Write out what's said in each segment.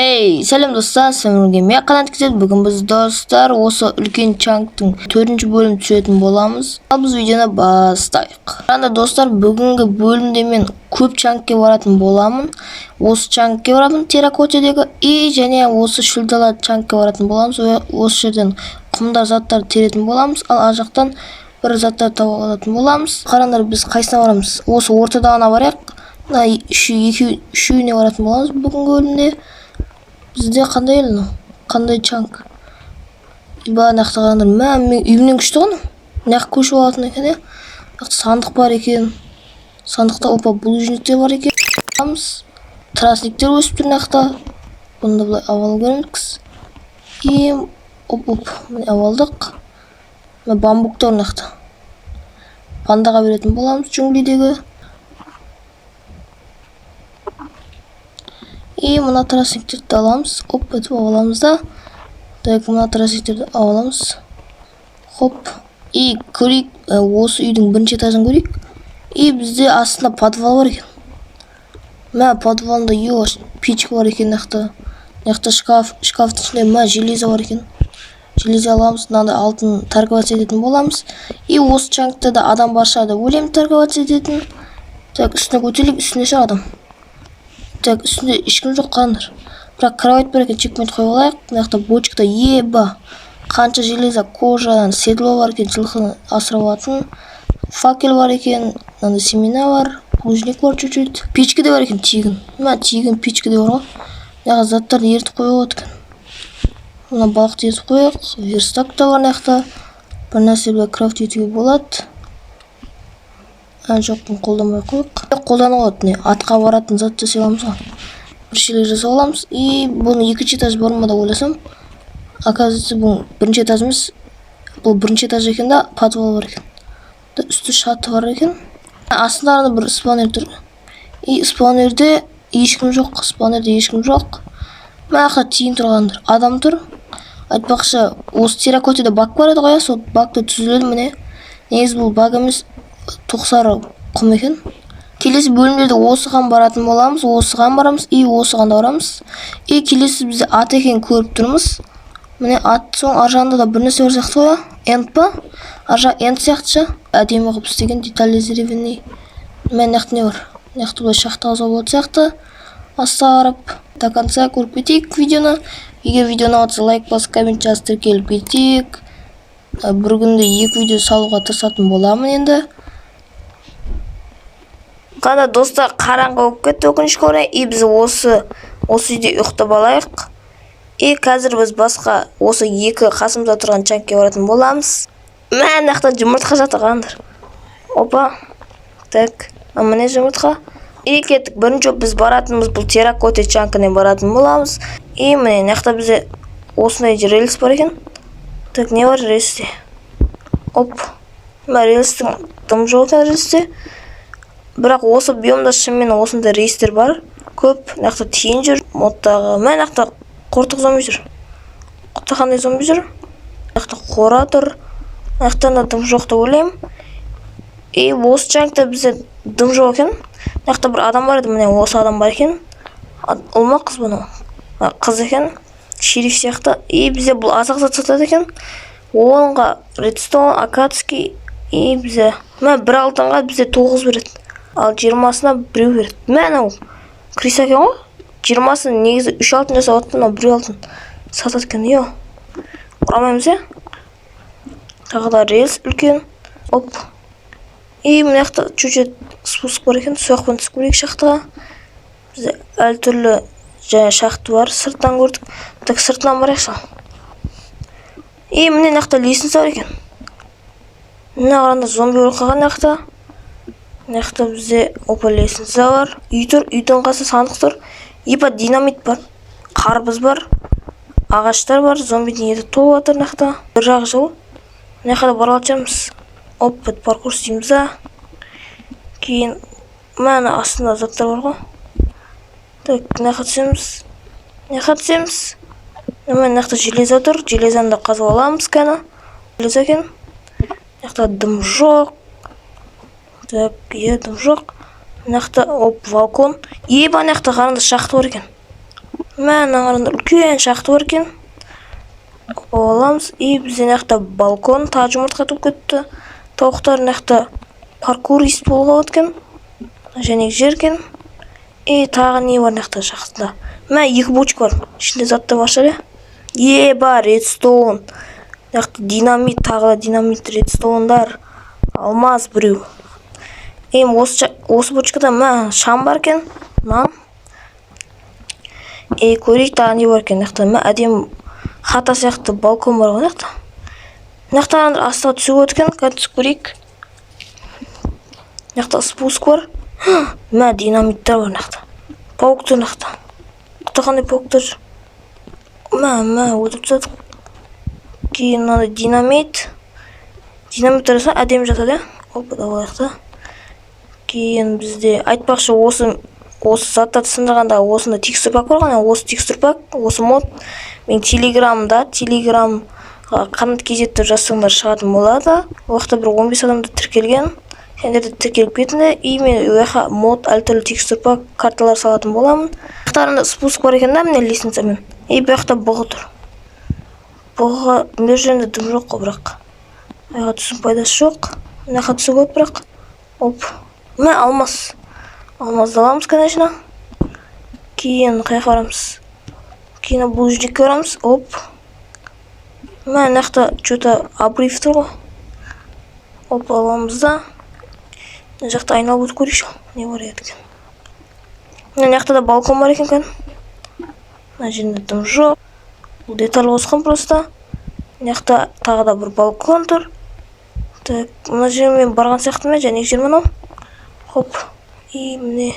Сәлем достар, сіздерге мен қанат кетеді. Бүгін біз достар осы үлкен чанктың 4-ші бөлім түсетін боламыз. Ал біз видеоны бастайық. Анда достар, бүгінгі бөлімде мен көп чанкке баратын боламын. Осы чанкке барамын терракотедегі және осы шүлдала чанкке баратын боламыз. Осы жерден құмдар заттар теретін боламыз. Ал ар жақтан бір заттар тауып алатын боламыз. Қараңдар, біз қайсына барамыз? Осы ортадағына барайық. Үшеуіне баратын боламыз бүгінгі бөлімде. Бізде қандай чанк? Нақта қараңдар, мен үйімнен күшті ғана. Нақ көшіп алатын екен, Нақта сандық бар екен. Сандықта булыжниктер бар екен. Тростниктер өсіп тұр нақта. Бұны былай авал көреміз. Міне авалдық. Бамбуктар нақта. Пандаға беретін боламыз джунглидегі. Мына тростниктерді аламыз. Өтіп аламыз да. Мына тростниктерді аламыз. Көрейік. Осы үйдің бірінші этажын көрейік. Бізде астында подвал бар екен. Подвалында печка бар екен нақта. Нақта шкафтың ішінде железо бар екен. Железо аламыз. Мынандай алтын торговаться ететін боламыз. Осы чанкта да адам бар шығар деп ойлаймын торговаться ететін. Үстіне көтерейік, үстіне шығар адам. Үстінде ешкім жоқ, қараңдар. Бірақ кровать бар екен, чекмейді қойып алайық. Мына бочкада қанша железо, кожадан седло бар екен, жылқыны асырап алатын. Факел бар екен, мынандай семена бар, булыжник бар чуть-чуть. Печка де бар екен, тегін. Тегін печка де бар ғой. Мына заттарды ертіп қойып екен. Мына балықты ертіп қойық. Верстак та бар нақта. Бір нәрсе былай крафт етуге болады. Жоқпын, қолданбай қойық. Қолданып алады, атқа баратын зат жасай аламыз ғой. Бір шелек жасап аламыз. Бұны екінші этаж бар ма да ойласам. Оказывается, бұл бірінші этаж емес. Бұл бірінші этаж екен да, подвал бар екен. Үсті шаты бар екен. Астында бір спаунер тұр. Спаунерде ешкім жоқ. Мына тиін тұрғандар. Адам тұр. Айтпақшы, осы терракотеде бак бар еді ғой, сол бакты түзіледі міне. Негізі бұл бак емес, тоқсары құм екен. Келесі бөлімдерде осыған баратын боламыз, осыған барамыз, осыған да барамыз. Келесі бізде ат екен көріп тұрмыз. Міне ат соң ар жағында да бір нәрсе бар сияқты ғой, энд па? Ар жақ энд сияқты әдемі қылып істеген детализированный. Нақта не бар? Нақта бұлай шахта жазуға болады сияқты. Астыға қарап, до конца көріп кетейік видеоны. Егер видеоны ұнатса лайк басып, коммент жазып тіркеліп кетейік. Бір күнде 2 видео салуға тырысатын боламын енді. Қана достар, қараңғы болып кетті өкінішке орай. Біз осы үйде ұйықтап алайық. Қазір біз басқа осы 2 қасымызда тұрған чанкке баратын боламыз. Нақта жұмыртқа жатыр, қараңдар. Міне жұмыртқа. Кеттік. Бірінші біз баратынымыз бұл терракоте чанкіне баратын боламыз. Міне нақта бізде осындай рельс бар екен. Не бар рельсте? Рельстің тым жоқ екен рельсте. Бірақ осы биомда шынымен осындай рейстер бар. Көп. Нақта тиін жүр. Модтағы. Нақта қортық зомби жүр. Құтта қандай зомби жүр? Нақта қора тұр. Нақта дым жоқ та ойлаймын. Осы чанкта бізде дым жоқ екен. Нақта бір адам бар еді. Міне осы адам бар екен. Ол ма қыз бұны? Қыз екен. Шериф сияқты. Бізде бұл азық зат сатады екен. Онға редстоун, акацкий. Бізде. Бір алтынға бізде 9 береді. Ал 20-сына біреу береді. Ол крис екен ғой. 20-сын негізі 3 алтын жасап аттын, ал 1 алтын сатады екен. Ұрамаймыз, Тағы да рельс үлкен. Мына жақта чуть-чуть спуск бар екен. Сояқпен түсіп көрейік шахтаға. Бізде әл түрлі шахты бар. Сырттан көрдік. Сыртынан барайықшы. Міне нақта лестница бар екен. Мына қаранда зомби өліп қалған нақта. Нақта бізде лестница бар. Үй тұр. Үйдің қасы сандық тұр. Динамит бар. Қарбыз бар. Ағаштар бар. Зомбидің еті толып жатыр нақта. Бір жағы жыл. Нақта баралатжамыз. Паркур істейміз да. Кейін мәні астында заттар бар ғой. Нақта түсеміз. Нақта железо тұр. Железаны да қазып аламыз кәні. Железо екен. Нақта дым жоқ. Дым жоқ. Нақта балкон. Нақта қарында шахты бар екен. Мына қараңдар, үлкен шахта бар екен. Аламыз. И бізде жақта балкон, тағы жұмыртқа туып кетті. Тауықтар жақта паркурист болған өткен. Және жер екен. И тағы не бар жақта шахтада. Мына 2 бочка бар. Ішінде затты бар шығар. Бар, редстоун. Жақта динамит, тағы динамит, редстоундар. Алмаз біреу. Осы бочкада мына шам бар екен. Нан. Көрейік тағы не бар екен. Жақта мына әдем хата сияқты балкон бар ғой жақта. Жақта астыға түсіп өткен. Түсіп көрейік. Жақта спуск бар. Мына динамиттер бар жақта. Пауктар жақта. Қандай пауктар. Мына өтіп тұсады. Кейін мына динамит. Динамиттер әдем жатады. Давай жақта. Кейін бізде айтпақшы осы заттарды сындырғанда осында текстур пак бар ғой. Осы текстур пак, осы мод мен телеграмға қанат кезетті жазсаңдар шығатын болады. Уақытта бір 15 адамды тіркелген. Сендерді тіркеліп кетіңдер. И мен мод әртүрлі текстур пак карталар салатын боламын. Бұқтарында спуск бар екен да, міне лестницамен. Бұл жақта бұғы тұр. Бұғыға мөр жерінде дым жоқ қой бірақ. Айға түсін пайдасы жоқ. Мына түсіп өт бірақ. Мына алмаз. Алмазды аламыз, конечно. Кейін қайқа барамыз. Кейін бұл жүрекке барамыз. Мына жақта что-то обрыв тұр ғой. Аламыз да. Мына жақта айналып өтіп көрейікші. Не бар еді. Мына жақта да балкон бар екен. Мына жерінде дым жоқ. Бұл деталь қосқан просто. Мына жақта тағы да бір балкон тұр. Мына жерге мен барған сияқты ма? Және жер мынау. И міне.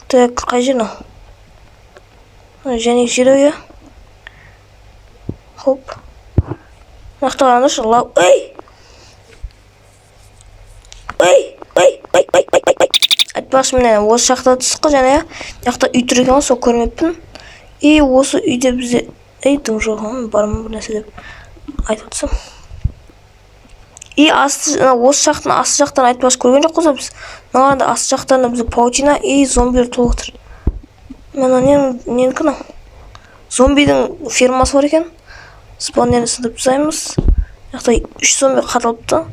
Қай жер мынау? Және жер өе. Мына жақта қараңдаршы. Айтпақшы міне осы шахта түсіп қой және жақта үй тұр екен ғой, сол көрмеппін. И осы үйде бізде дым жоқ, бармын бір нәрсе деп айтып отырсам. И осы шахтың асты жақтан айтпақшы көрген жоқ қой біз. Мына асты жақтарында бізде паутина и зомбилер толып тұр. Мына ненікі мынау? Зомбидің фермасы бар екен. Спаунерін сындырып тастаймыз. Жақта 3 зомби қатылыпты.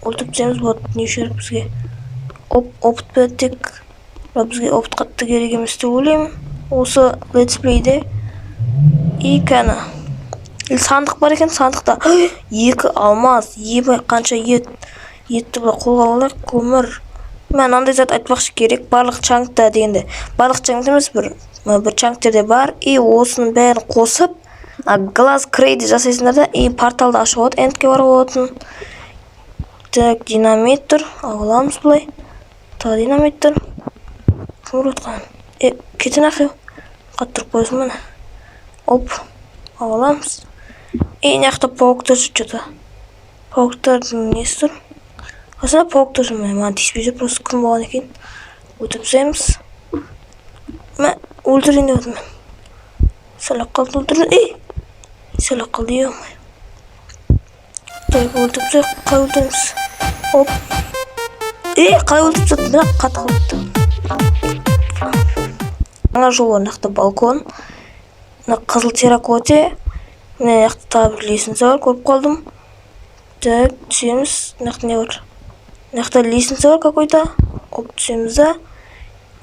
Өлтіріп тастаймыз, болады не үшін керек бізге. Опыт береді тек. Бізге опыт қатты керек емес деп ойлаймын. Осы летсплейде. И кәні. Сандық бар екен, сандықта 2 алмаз, қанша етті қолға алар, көмір. Мен андай зат айтпақшы керек, барлық чаңкта дегенде. Барлық чаңкта емес, бір чаңктерде бар. И осының бәрін қосып, глаз крейді жасайсыңдар да, и порталды ашып от, эндке барып отын. Динамит тұр, аламыз бұлай. Тағы динамит тұр. Көмір отқан. Кетін ақы. Қаттырып қойсын мұны. Аламыз. И някта пауктар что-то. Пауктардың несі тұр? Қасына пауктар жүр. Маған тиіспей жүр, просто күн болған екен. Өтіп саймыз. Мен өлтірейін деп өтім мен. Сәлақ қалды өлтірейін. Сәлақ қалды еумай. Өлтіп сәй, қай өлтіреміз? Қай өлтіп сәтті? Бірақ қаты қалыпты. Аңа жол бар, нақты балкон. Қызыл терракоте. Міне нақты тағы бір лестница бар, көріп қалдым. Түсеміз. Нақты не бар? Нақты лестница бар какой-то. Түсеміз да.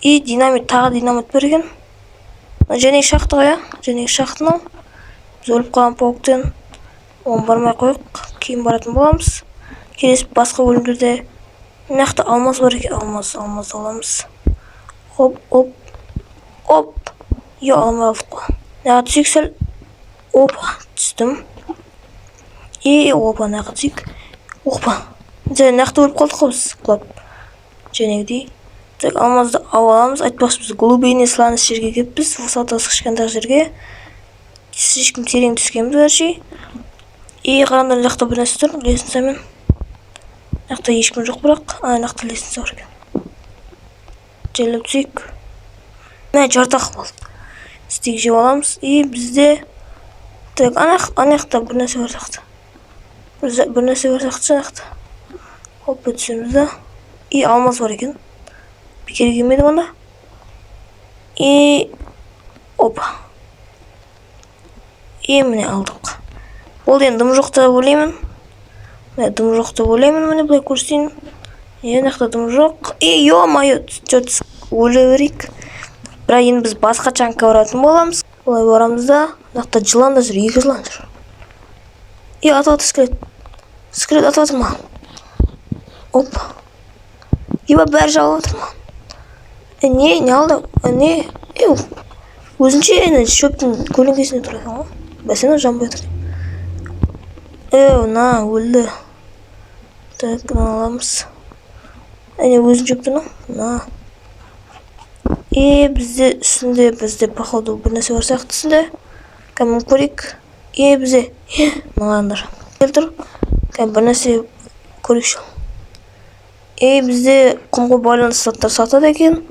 И динамит, тағы динамит берген. Және шақты ғая. Және шақтың. Біз өліп қалған пауктен. Оған бармай қойық. Кейін баратын боламыз. Келесі басқа бөлімдерде. Нақты алмаз бар екен. Алмаз аламыз. Алмай алдық қой. Наға түсек сәл. Түстім. Наға түсек. Және нақты өліп қалдық қой біз. Құлап. Женегдей. Алмазды аламыз. Айтпақшы біз глубине сланыс жерге кеппіз. Высотасы кішкентай жерге. Слишком терең түскенбіз әршей. Қарандар жақта бір нәрсе тұр. Лестницамен. Жақта ешкім жоқ бірақ. Жақта лестница бар екен. Желіп түсек. Мә жартақ болды. Стек жеп аламыз. Бізде анақта бір нәрсе бар жақта. Бір нәрсе бар жақта. Өтсеміз да. Алмаз бар екен. Бекер келмеді онда. Опа. Міне алдық. Ол енді дым жоқ деп ойлаймын. Дым жоқ деп ойлаймын, міне былай көрсетейін. Мынақта дым жоқ. Ё-моё, өле берейік. Бірақ енді біз басқа чанкқа баратын боламыз. Олай барамыз да, мынақта жылан да жүр, 2 жылан жүр. Атып скелет. Скелет атып жатыр маған. Опа. Бәрі жауып жатыр маған. Не алды? Не? Өзінше шөптің көлеңкесінде тұр екен ғой. Бәсені жанбай отыр. На, өлді. Так, аламыз. Өзін жеп тұр, на. Бізде үстінде, походу, бір нәрсе бар сияқты үстінде. Кәмін көрейік. Бізде. Мағандар. Келтір. Бір нәрсе көрейік шал. Бізде құмға байланысты заттар сатады екен.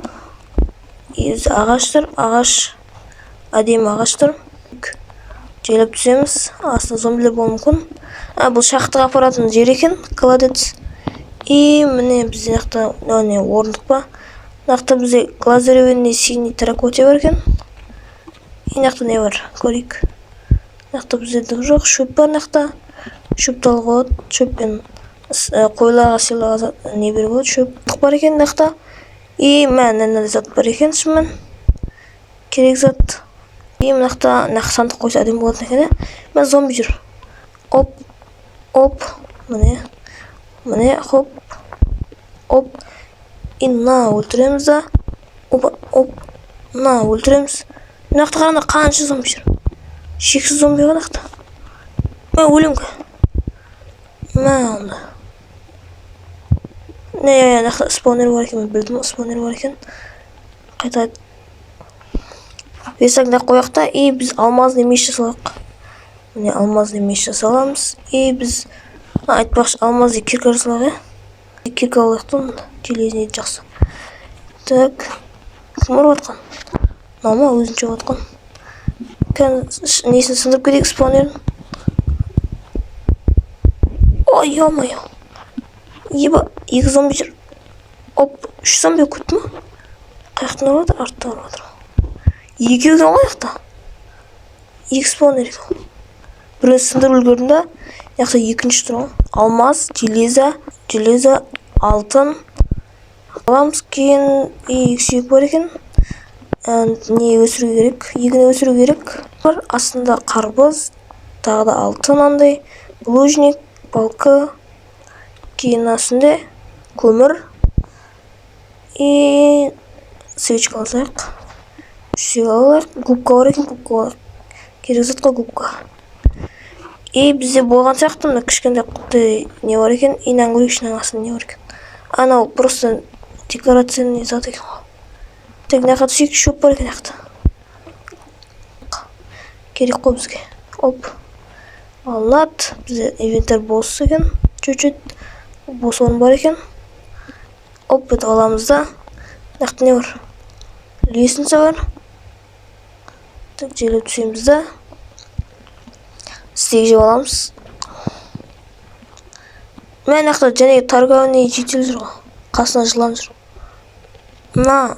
Ағаштар, әдемі ағаштар. Жайлап түсеміз. Астында зомбилер болуы мүмкін. Бұл шахтаға апаратын жер екен, кладец. Міне бізде нақта орындық па. Нақта бізде глазированный синий терракота бар екен. Нақта не бар, көрейік. Нақта бізде дым жоқ, шөп бар нақта. Шөпті алуға болады, шөппен қойларға сыйлауға не беруге болады, шөп бар екен нақта. Мән зат бар екен шынымен. Керек зат. Мынақта сандық қойса әдемі болатын екен. Мен зомби жүр. Оп. Міне, хоп. На, өлтіреміз да. Оп. На, өлтіреміз. Мынақта қаранда қанша зомби жүр. Шексіз зомби ғой нақта. Мен өлем ке. Нақта спаунер бар екен, мен білдім спаунер бар екен. Қайта весагда қояқта, біз алмазный меш жасалақ. Міне алмазный меш жасаламыз. Біз айтпақшы алмазный кирка жасалақ. Кирка олақтың железіне жақсы. Так, кім ұрып атқан? Мама өзінше отқан. Несін сындырып кетейік спаунерін. Ё-моё. 2 зомби жүр. 3 зомби көтті ма? Қаяқтың ұрып атыр, артта ұрып атыр. 2 екен ғой аяқта. 2 спаунер екен. Бірін сындырып үлгердім да, яқта 2-ші тұр ғой. Алмаз, железа, алтын. Аламыз кейін 2 сүйек бар екен. Не өсіру керек? Егіне өсіру керек. Астында қарбыз, тағы да алтын андай, булыжник, балқы. Кейін астында көмір. Свечка алсақ. Сүйек алайық. Губка бар екен, губка алайық. Керек затқа губка. Бізде болған сияқты, кішкентай құтты не бар екен. Инан көрекшінің астында не бар екен. Анау просто декорацияны зат екен ғой. Тек нақат сүйек шөп бар екен яқты. Керек қой бізге. Алынады. Бізде инвентар бос екен. Чөт-чөт бос орын бар екен. Бет аламыз да. Нақты не бар? Лестница бар. Так, желеп түсеміз да. Стейк жеп аламыз. Мен нақты және торговный житель жүр ғой. Қасына жылан жүр. Мен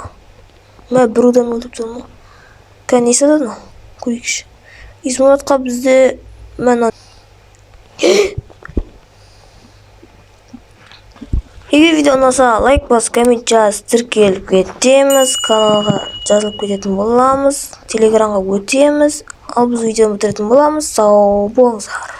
бір ұдан өліп тұрмын ғой. Несі адады мынау? Көрейікші. Измұратқа бізде мен егер видео ұнаса лайк бас, коммент жаз, тіркеліп кетеміз, каналға жазылып кететін боламыз, телеграмға өтеміз, ал біз видеоны бітіретін боламыз. Сау болыңыздар.